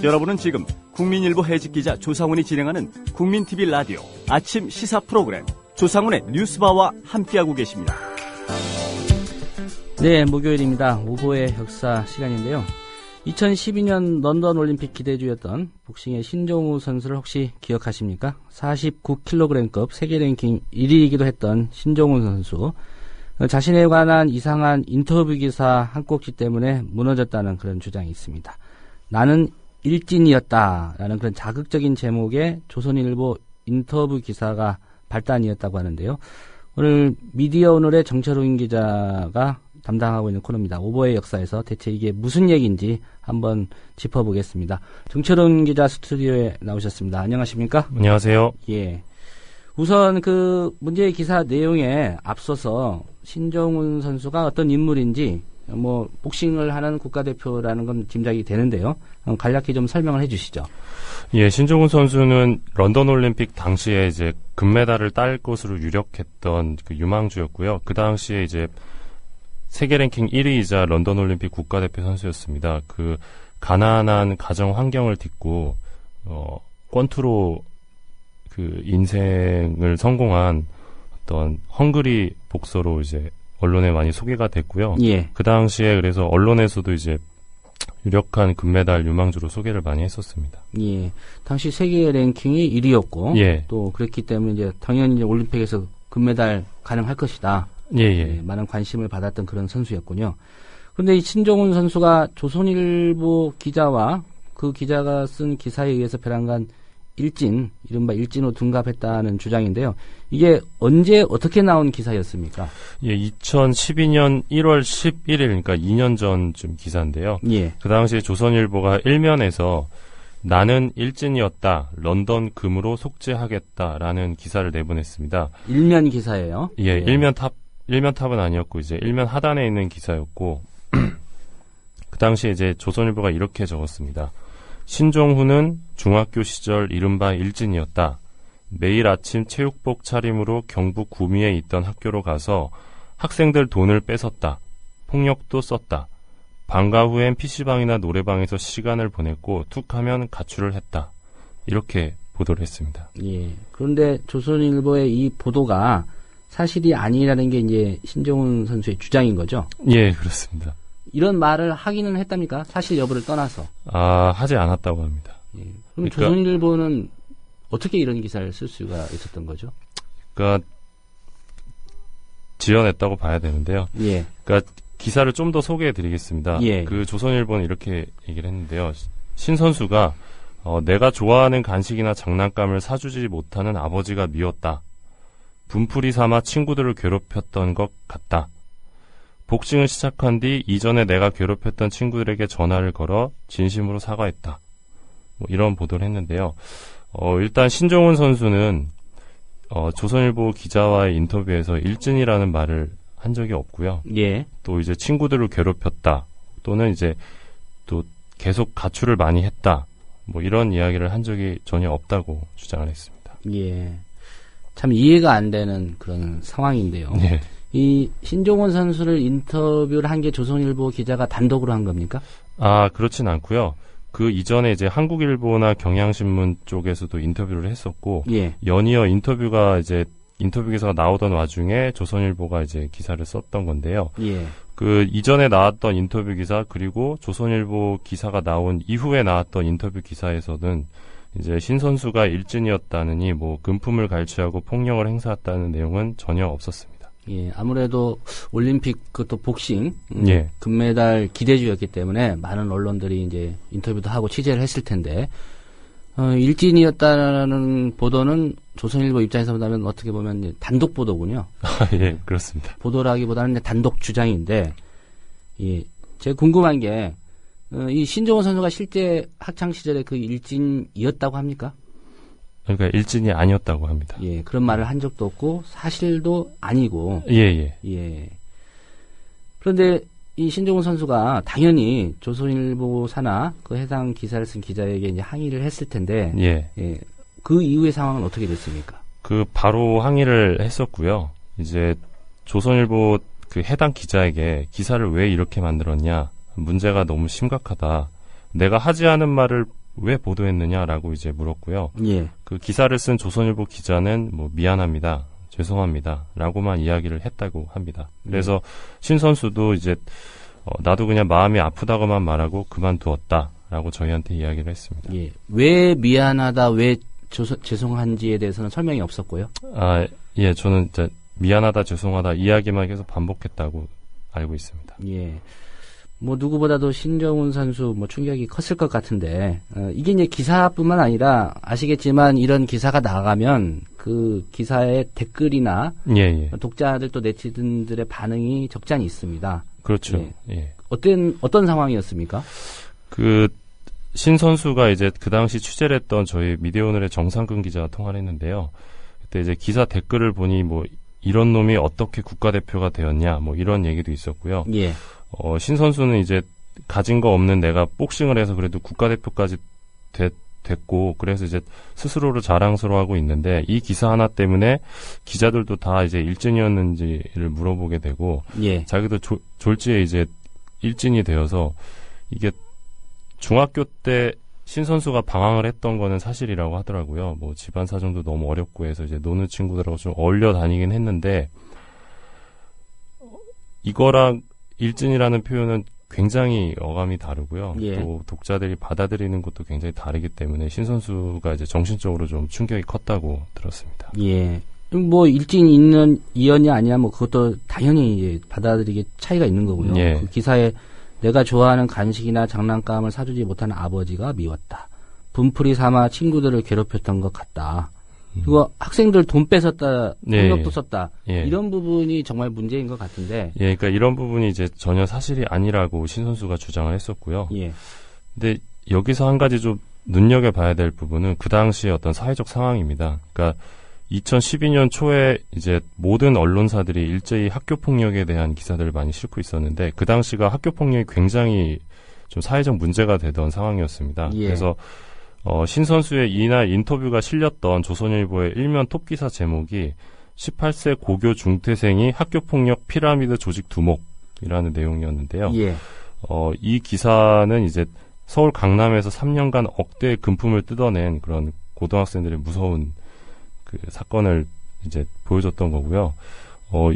여러분은 지금 국민일보 해직기자 조상훈이 진행하는 국민TV 라디오 아침 시사 프로그램 조상훈의 뉴스바와 함께하고 계십니다. 네, 목요일입니다. 오보의 역사 시간인데요. 2012년 런던 올림픽 기대주였던 복싱의 신종우 선수를 혹시 기억하십니까? 49kg급 세계 랭킹 1위이기도 했던 신종우 선수. 자신에 관한 이상한 인터뷰 기사 한 꼭지 때문에 무너졌다는 그런 주장이 있습니다. 나는 일진이었다라는 그런 자극적인 제목의 조선일보 인터뷰 기사가 발단이었다고 하는데요. 오늘 미디어 오늘의 정철웅 기자가 담당하고 있는 코너입니다. 오보의 역사에서 대체 이게 무슨 얘기인지 한번 짚어보겠습니다. 정철웅 기자 스튜디오에 나오셨습니다. 안녕하십니까? 안녕하세요. 예. 우선 그 문제의 기사 내용에 앞서서 신종훈 선수가 어떤 인물인지 뭐 복싱을 하는 국가대표라는 건 짐작이 되는데요. 간략히 좀 설명을 해주시죠. 예, 신종훈 선수는 런던 올림픽 당시에 이제 금메달을 딸 것으로 유력했던 그 유망주였고요. 그 당시에 이제 세계 랭킹 1위이자 런던 올림픽 국가대표 선수였습니다. 그 가난한 가정 환경을 딛고 권투로 그 인생을 성공한 어떤 헝그리 복서로 이제 언론에 많이 소개가 됐고요. 예. 그 당시에 그래서 언론에서도 이제 유력한 금메달 유망주로 소개를 많이 했었습니다. 예. 당시 세계 랭킹이 1위였고, 예. 또 그랬기 때문에 이제 당연히 이제 올림픽에서 금메달 가능할 것이다. 예, 예. 예, 많은 관심을 받았던 그런 선수였군요. 그런데 이 신종훈 선수가 조선일보 기자와 그 기자가 쓴 기사에 의해서 벼랑간 일진, 이른바 일진으로 둔갑했다는 주장인데요. 이게 언제 어떻게 나온 기사였습니까? 예, 2012년 1월 11일, 그러니까 2년 전쯤 기사인데요. 예. 그 당시에 조선일보가 일면에서 나는 일진이었다, 런던 금으로 속죄하겠다라는 기사를 내보냈습니다. 일면 기사예요? 예, 예. 일면 탑은 아니었고, 이제 일면 하단에 있는 기사였고, 그 당시에 이제 조선일보가 이렇게 적었습니다. 신종훈은 중학교 시절 이른바 일진이었다. 매일 아침 체육복 차림으로 경북 구미에 있던 학교로 가서 학생들 돈을 뺏었다. 폭력도 썼다. 방과 후엔 PC방이나 노래방에서 시간을 보냈고 툭하면 가출을 했다. 이렇게 보도를 했습니다. 예. 그런데 조선일보의 이 보도가 사실이 아니라는 게 이제 신종훈 선수의 주장인 거죠? 예, 그렇습니다. 이런 말을 하기는 했답니까? 사실 여부를 떠나서. 하지 않았다고 합니다. 예. 그럼 조선일보는 어떻게 이런 기사를 쓸 수가 있었던 거죠? 그러니까 지어냈다고 봐야 되는데요. 예. 그러니까 기사를 좀 더 소개해드리겠습니다. 예. 그 조선일보는 이렇게 얘기를 했는데요. 신 선수가 내가 좋아하는 간식이나 장난감을 사주지 못하는 아버지가 미웠다. 분풀이 삼아 친구들을 괴롭혔던 것 같다. 복싱을 시작한 뒤 이전에 내가 괴롭혔던 친구들에게 전화를 걸어 진심으로 사과했다. 뭐 이런 보도를 했는데요. 일단 신종훈 선수는 조선일보 기자와의 인터뷰에서 일진이라는 말을 한 적이 없고요. 예. 또 이제 친구들을 괴롭혔다. 또는 이제 또 계속 가출을 많이 했다. 뭐 이런 이야기를 한 적이 전혀 없다고 주장을 했습니다. 예. 참 이해가 안 되는 그런 상황인데요. 예. 이 신종훈 선수를 인터뷰를 한 게 조선일보 기자가 단독으로 한 겁니까? 그렇진 않고요. 그 이전에 이제 한국일보나 경향신문 쪽에서도 인터뷰를 했었고, 예. 연이어 인터뷰 기사가 나오던 와중에 조선일보가 이제 기사를 썼던 건데요. 예. 그 이전에 나왔던 인터뷰 기사 그리고 조선일보 기사가 나온 이후에 나왔던 인터뷰 기사에서는 이제 신 선수가 일진이었다느니 뭐 금품을 갈취하고 폭력을 행사했다는 내용은 전혀 없었습니다. 예, 아무래도 올림픽 그것도 복싱 예. 금메달 기대주였기 때문에 많은 언론들이 이제 인터뷰도 하고 취재를 했을 텐데 일진이었다는 보도는 조선일보 입장에서 보면 어떻게 보면 이제 단독 보도군요. 예, 그렇습니다. 보도라기보다는 단독 주장인데, 예, 제가 궁금한 게 이 신종훈 선수가 실제 학창 시절에 그 일진이었다고 합니까? 그러니까 일진이 아니었다고 합니다. 예, 그런 말을 한 적도 없고 사실도 아니고. 예. 예. 그런데 이 신종훈 선수가 당연히 조선일보 사나 그 해당 기사를 쓴 기자에게 이제 항의를 했을 텐데, 예. 그 이후의 상황은 어떻게 됐습니까? 그 바로 항의를 했었고요. 이제 조선일보 그 해당 기자에게 기사를 왜 이렇게 만들었냐, 문제가 너무 심각하다. 내가 하지 않은 말을 왜 보도했느냐라고 이제 물었고요. 예. 그 기사를 쓴 조선일보 기자는 뭐 미안합니다. 죄송합니다. 라고만 이야기를 했다고 합니다. 그래서 신 선수도 이제 나도 그냥 마음이 아프다고만 말하고 그만두었다. 라고 저희한테 이야기를 했습니다. 예. 왜 미안하다, 왜 죄송한지에 대해서는 설명이 없었고요. 예, 저는 이제 미안하다, 죄송하다 이야기만 계속 반복했다고 알고 있습니다. 예. 뭐 누구보다도 신정훈 선수 뭐 충격이 컸을 것 같은데 이게 이제 기사뿐만 아니라 아시겠지만 이런 기사가 나가면 그 기사의 댓글이나 예. 독자들 또 네티즌들의 반응이 적잖이 있습니다. 그렇죠. 예. 예. 어떤 상황이었습니까? 신 선수가 이제 그 당시 취재를 했던 저희 미디어오늘의 정상근 기자와 통화를 했는데요. 그때 이제 기사 댓글을 보니 뭐 이런 놈이 어떻게 국가대표가 되었냐 뭐 이런 얘기도 있었고요. 예. 신 선수는 이제 가진 거 없는 내가 복싱을 해서 그래도 국가대표까지 됐고 그래서 이제 스스로를 자랑스러워하고 있는데 이 기사 하나 때문에 기자들도 다 이제 일진이었는지를 물어보게 되고 예. 자기도 졸지에 이제 일진이 되어서 이게 중학교 때 신 선수가 방황을 했던 거는 사실이라고 하더라고요. 뭐 집안 사정도 너무 어렵고 해서 이제 노는 친구들하고 좀 어울려 다니긴 했는데 이거랑 일진이라는 표현은 굉장히 어감이 다르고요. 예. 또 독자들이 받아들이는 것도 굉장히 다르기 때문에 신 선수가 이제 정신적으로 좀 충격이 컸다고 들었습니다. 예. 뭐 일진 이연이 아니야 뭐 그것도 당연히 이제 받아들이기 차이가 있는 거고요. 예. 그 기사에 내가 좋아하는 간식이나 장난감을 사주지 못하는 아버지가 미웠다. 분풀이 삼아 친구들을 괴롭혔던 것 같다. 그리고 학생들 돈 뺏었다, 폭력도 썼다. 예. 이런 부분이 정말 문제인 것 같은데. 예, 그러니까 이런 부분이 이제 전혀 사실이 아니라고 신 선수가 주장을 했었고요. 예. 근데 여기서 한 가지 좀 눈여겨봐야 될 부분은 그 당시의 어떤 사회적 상황입니다. 그러니까 2012년 초에 이제 모든 언론사들이 일제히 학교폭력에 대한 기사들을 많이 싣고 있었는데 그 당시가 학교폭력이 굉장히 좀 사회적 문제가 되던 상황이었습니다. 예. 그래서 신 선수의 이날 인터뷰가 실렸던 조선일보의 일면 톱기사 제목이 18세 고교 중퇴생이 학교폭력 피라미드 조직 두목이라는 내용이었는데요. 예. 이 기사는 이제 서울 강남에서 3년간 억대의 금품을 뜯어낸 그런 고등학생들의 무서운 그 사건을 이제 보여줬던 거고요.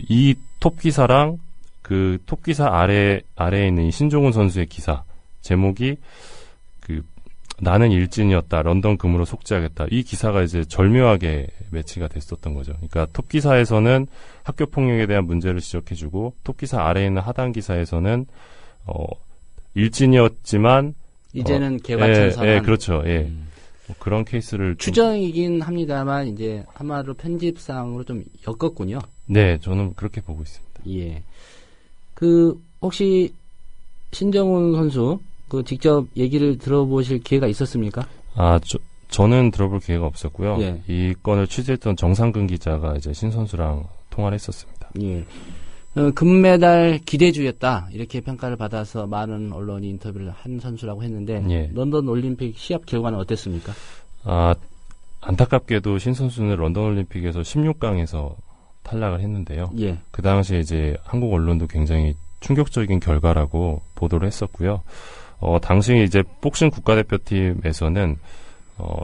이 톱기사랑 그 톱기사 아래에 있는 이 신종훈 선수의 기사 제목이 나는 일진이었다. 런던 금으로 속죄하겠다. 이 기사가 이제 절묘하게 매치가 됐었던 거죠. 그러니까 톱기사에서는 학교 폭력에 대한 문제를 지적해주고 톱기사 아래에 있는 하단 기사에서는 일진이었지만 이제는 개과천선한. 예, 그렇죠. 예. 뭐 그런 케이스를 추정이긴 합니다만 이제 한마디로 편집상으로 좀 엮었군요. 네, 저는 그렇게 보고 있습니다. 예. 혹시 신정훈 선수 직접 얘기를 들어보실 기회가 있었습니까? 저는 들어볼 기회가 없었고요. 예. 이 건을 취재했던 정상근 기자가 이제 신 선수랑 통화를 했었습니다. 예. 금메달 기대주였다. 이렇게 평가를 받아서 많은 언론이 인터뷰를 한 선수라고 했는데 예. 런던 올림픽 시합 결과는 어땠습니까? 안타깝게도 신 선수는 런던 올림픽에서 16강에서 탈락을 했는데요. 예. 그 당시에 이제 한국 언론도 굉장히 충격적인 결과라고 보도를 했었고요. 당시 이제 복싱 국가대표팀에서는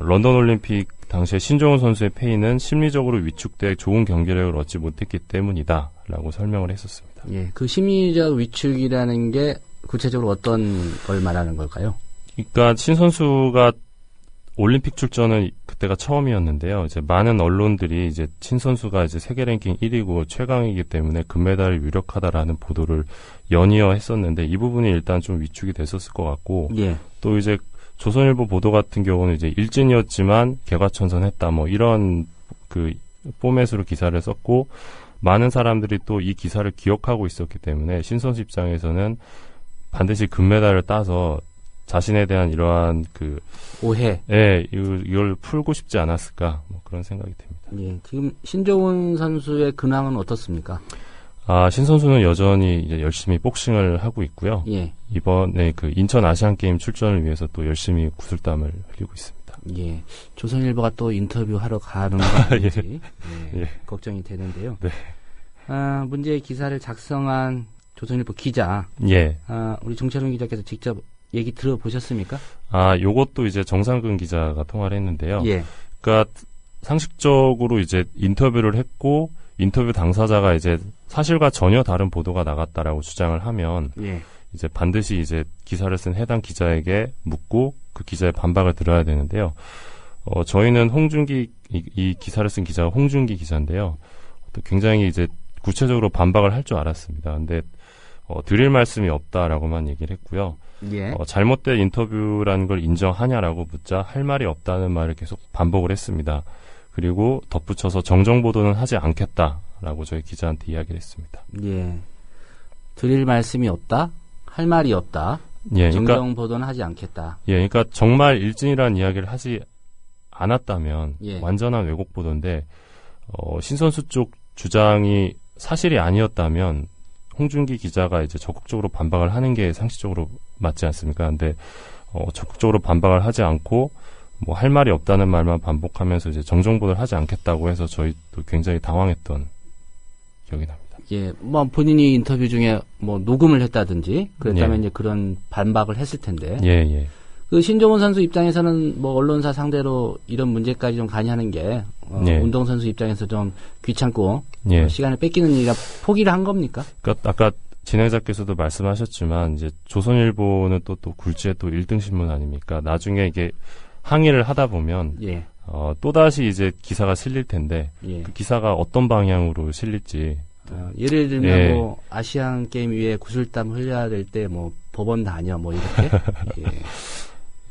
런던 올림픽 당시에 신정훈 선수의 패인은 심리적으로 위축돼 좋은 경기력을 얻지 못했기 때문이다라고 설명을 했었습니다. 예, 그 심리적 위축이라는 게 구체적으로 어떤 걸 말하는 걸까요? 그러니까 신 선수가 올림픽 출전은 그때가 처음이었는데요. 이제 많은 언론들이 이제 신 선수가 이제 세계 랭킹 1위고 최강이기 때문에 금메달이 유력하다라는 보도를 연이어 했었는데 이 부분이 일단 좀 위축이 됐었을 것 같고 예. 또 이제 조선일보 보도 같은 경우는 이제 일진이었지만 개과천선했다 뭐 이런 그 포맷으로 기사를 썼고 많은 사람들이 또 이 기사를 기억하고 있었기 때문에 신 선수 입장에서는 반드시 금메달을 따서 자신에 대한 이러한 오해, 이걸 풀고 싶지 않았을까 뭐 그런 생각이 듭니다. 예, 지금 신정훈 선수의 근황은 어떻습니까? 신 선수는 여전히 이제 열심히 복싱을 하고 있고요. 예. 이번에 인천 아시안 게임 출전을 위해서 또 열심히 구슬땀을 흘리고 있습니다. 예. 조선일보가 또 인터뷰하러 가는 거 아닌지 예. 걱정이 되는데요. 네. 문제의 기사를 작성한 조선일보 기자, 예. 우리 정철훈 기자께서 직접 얘기 들어보셨습니까? 요것도 이제 정상근 기자가 통화를 했는데요. 예. 그러니까 상식적으로 이제 인터뷰를 했고 인터뷰 당사자가 이제 사실과 전혀 다른 보도가 나갔다라고 주장을 하면 예. 이제 반드시 이제 기사를 쓴 해당 기자에게 묻고 그 기자의 반박을 들어야 되는데요. 저희는 홍준기 이 기사를 쓴 기자가 홍준기 기자인데요. 또 굉장히 이제 구체적으로 반박을 할 줄 알았습니다. 근데 드릴 말씀이 없다라고만 얘기를 했고요. 예. 잘못된 인터뷰라는 걸 인정하냐라고 묻자 할 말이 없다는 말을 계속 반복을 했습니다. 그리고 덧붙여서 정정 보도는 하지 않겠다라고 저희 기자한테 이야기를 했습니다. 예. 드릴 말씀이 없다? 할 말이 없다? 예, 정정 그러니까, 보도는 하지 않겠다. 예, 그러니까 정말 일진이라는 이야기를 하지 않았다면 예. 완전한 왜곡 보도인데 신선수 쪽 주장이 사실이 아니었다면 홍준기 기자가 이제 적극적으로 반박을 하는 게 상식적으로 맞지 않습니까? 근데 적극적으로 반박을 하지 않고 뭐 할 말이 없다는 말만 반복하면서 이제 정정 보도를 하지 않겠다고 해서 저희도 굉장히 당황했던 기억이 납니다. 예, 뭐 본인이 인터뷰 중에 뭐 녹음을 했다든지 그랬다면 예. 이제 그런 반박을 했을 텐데. 예, 예. 그 신종훈 선수 입장에서는 뭐 언론사 상대로 이런 문제까지 좀 간이하는 게 예. 운동선수 입장에서 좀 귀찮고 예. 시간을 뺏기는 일이라 포기를 한 겁니까? 그러니까 아까 진행자께서도 말씀하셨지만 이제 조선일보는 또 굴지의 또 1등 신문 아닙니까? 나중에 이게 항의를 하다 보면 예. 또다시 이제 기사가 실릴 텐데 예. 그 기사가 어떤 방향으로 실릴지 예를 들면 예. 뭐 아시안 게임 위에 구슬땀 흘려야 될 때 뭐 법원 다녀 뭐 이렇게. 예.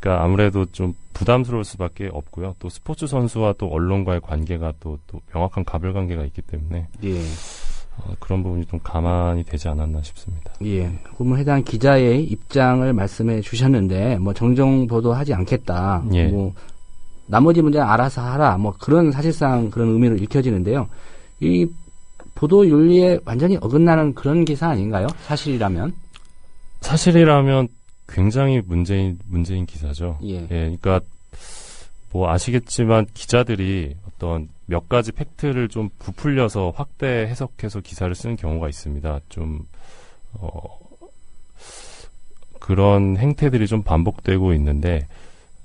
그러니까 아무래도 좀 부담스러울 수밖에 없고요. 또 스포츠 선수와 또 언론과의 관계가 또 명확한 가불관계가 있기 때문에 예. 그런 부분이 좀 감안이 되지 않았나 싶습니다. 예. 그러면 해당 기자의 입장을 말씀해 주셨는데 뭐 정정 보도하지 않겠다. 예. 뭐 나머지 문제는 알아서 하라. 뭐 그런 사실상 그런 의미로 읽혀지는데요. 이 보도 윤리에 완전히 어긋나는 그런 기사 아닌가요? 사실이라면? 사실이라면 굉장히 문제인 기사죠. 예. 그러니까 뭐 아시겠지만 기자들이 어떤 몇 가지 팩트를 좀 부풀려서 확대 해석해서 기사를 쓰는 경우가 있습니다. 좀 그런 행태들이 좀 반복되고 있는데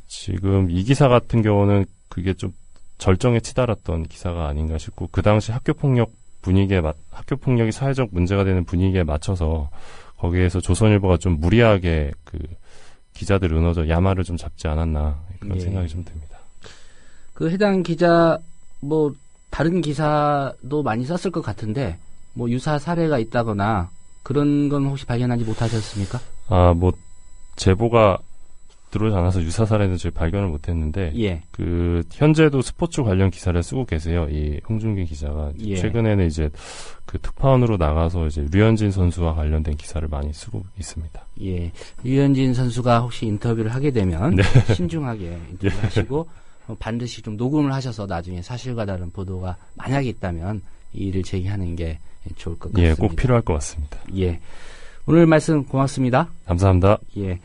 지금 이 기사 같은 경우는 그게 좀 절정에 치달았던 기사가 아닌가 싶고 그 당시 학교 폭력이 사회적 문제가 되는 분위기에 맞춰서 거기에서 조선일보가 좀 무리하게 그 기자들 은어적 야마를 좀 잡지 않았나 그런 예. 생각이 좀 듭니다. 그 해당 기자 뭐 다른 기사도 많이 썼을 것 같은데 뭐 유사 사례가 있다거나 그런 건 혹시 발견하지 못하셨습니까? 뭐 제보가 들어오지 않아서 유사 사례는 저희 발견을 못했는데 예. 그 현재도 스포츠 관련 기사를 쓰고 계세요. 이 홍준기 기자가 예. 최근에는 이제 그 특파원으로 나가서 이제 류현진 선수와 관련된 기사를 많이 쓰고 있습니다. 예. 류현진 선수가 혹시 인터뷰를 하게 되면 네. 신중하게 인터뷰를 하시고 반드시 좀 녹음을 하셔서 나중에 사실과 다른 보도가 만약에 있다면 이 일을 제기하는 게 좋을 것 같습니다. 예, 꼭 필요할 것 같습니다. 예. 오늘 말씀 고맙습니다. 감사합니다. 예.